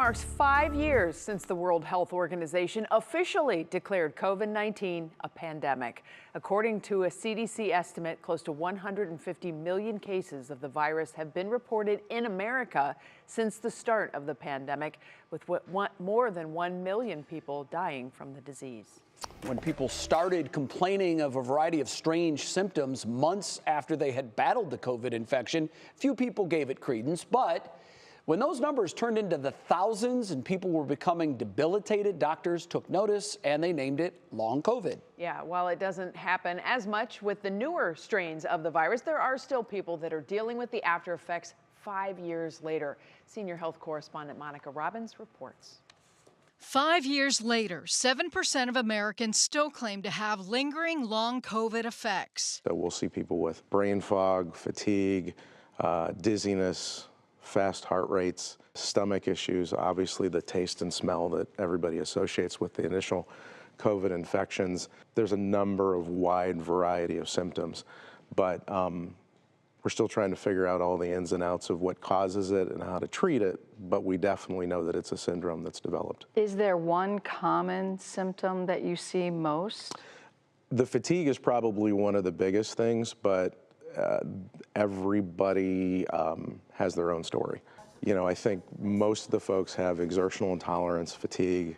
Marks 5 years since the World Health Organization officially declared COVID-19 a pandemic. According to a CDC estimate, close to 150 million cases of the virus have been reported in America since the start of the pandemic, with more than 1 million people dying from the disease. When people started complaining of a variety of strange symptoms months after they had battled the COVID infection, few people gave it credence, but when those numbers turned into the thousands and people were becoming debilitated, doctors took notice and they named it long COVID. Yeah, while it doesn't happen as much with the newer strains of the virus, there are still people that are dealing with the after effects 5 years later. Senior health correspondent Monica Robbins reports. 5 years later, 7% of Americans still claim to have lingering long COVID effects. So we'll see people with brain fog, fatigue, dizziness, fast heart rates, stomach issues, obviously the taste and smell that everybody associates with the initial COVID infections. There's a number of wide variety of symptoms, but we're still trying to figure out all the ins and outs of what causes it and how to treat it, but we definitely know that it's a syndrome that's developed. Is there one common symptom that you see most? The fatigue is probably one of the biggest things, but everybody has their own story. You know, I think most of the folks have exertional intolerance, fatigue,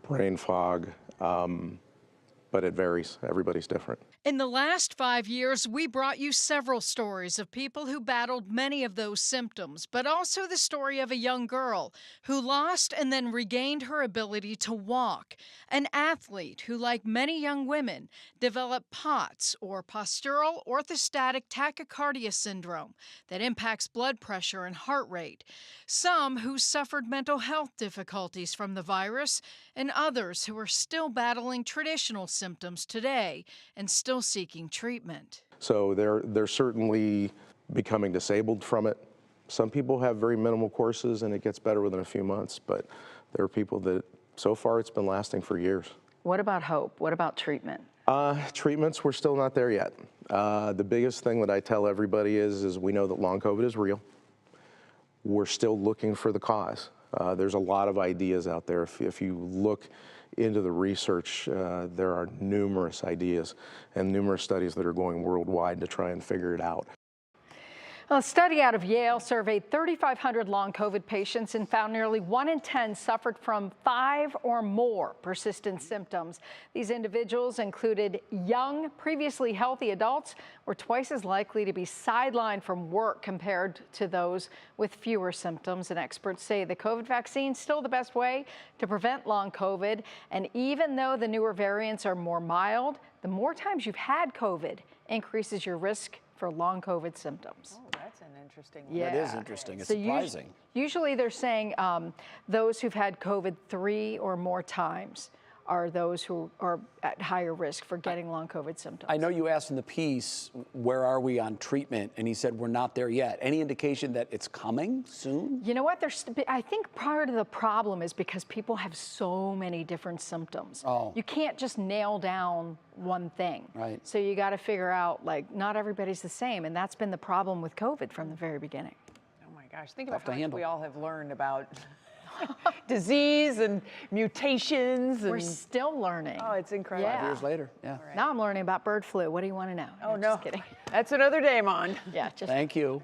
brain fog, but it varies. Everybody's different. In the last 5 years, we brought you several stories of people who battled many of those symptoms, but also the story of a young girl who lost and then regained her ability to walk, an athlete who, like many young women, developed POTS, or postural orthostatic tachycardia syndrome, that impacts blood pressure and heart rate, some who suffered mental health difficulties from the virus, and others who are still battling traditional symptoms today and still seeking treatment. So they're certainly becoming disabled from it. Some people have very minimal courses and it gets better within a few months, but there are people that so far it's been lasting for years. What about hope? What about treatment? Treatments, we're still not there yet. The biggest thing that I tell everybody is we know that long COVID is real. We're still looking for the cause. There's a lot of ideas out there. If you look into the research, there are numerous ideas and numerous studies that are going worldwide to try and figure it out. A study out of Yale surveyed 3,500 long COVID patients and found nearly 1 in 10 suffered from 5 or more persistent symptoms. These individuals included young, previously healthy adults, were twice as likely to be sidelined from work compared to those with fewer symptoms. And experts say the COVID vaccine is still the best way to prevent long COVID. And even though the newer variants are more mild, the more times you've had COVID increases your risk for long COVID symptoms. Oh, that's an interesting one. Yeah. That is interesting. It's So surprising. Usually they're saying those who've had COVID 3 or more times are those who are at higher risk for getting long COVID symptoms. I know you asked in the piece, where are we on treatment? And he said, we're not there yet. Any indication that it's coming soon? You know what? I think part of the problem is because people have so many different symptoms. Oh. You can't just nail down one thing. Right. So you got to figure out, like, not everybody's the same. And that's been the problem with COVID from the very beginning. Oh my gosh, think about Tough to how much handle. we all have learned about disease and mutations. We're and still learning. oh, it's incredible. Yeah. 5 years later, yeah. Now I'm learning about bird flu. What do you want to know? Oh, No, no. just kidding. That's another day, Mon. Yeah, just Thank you.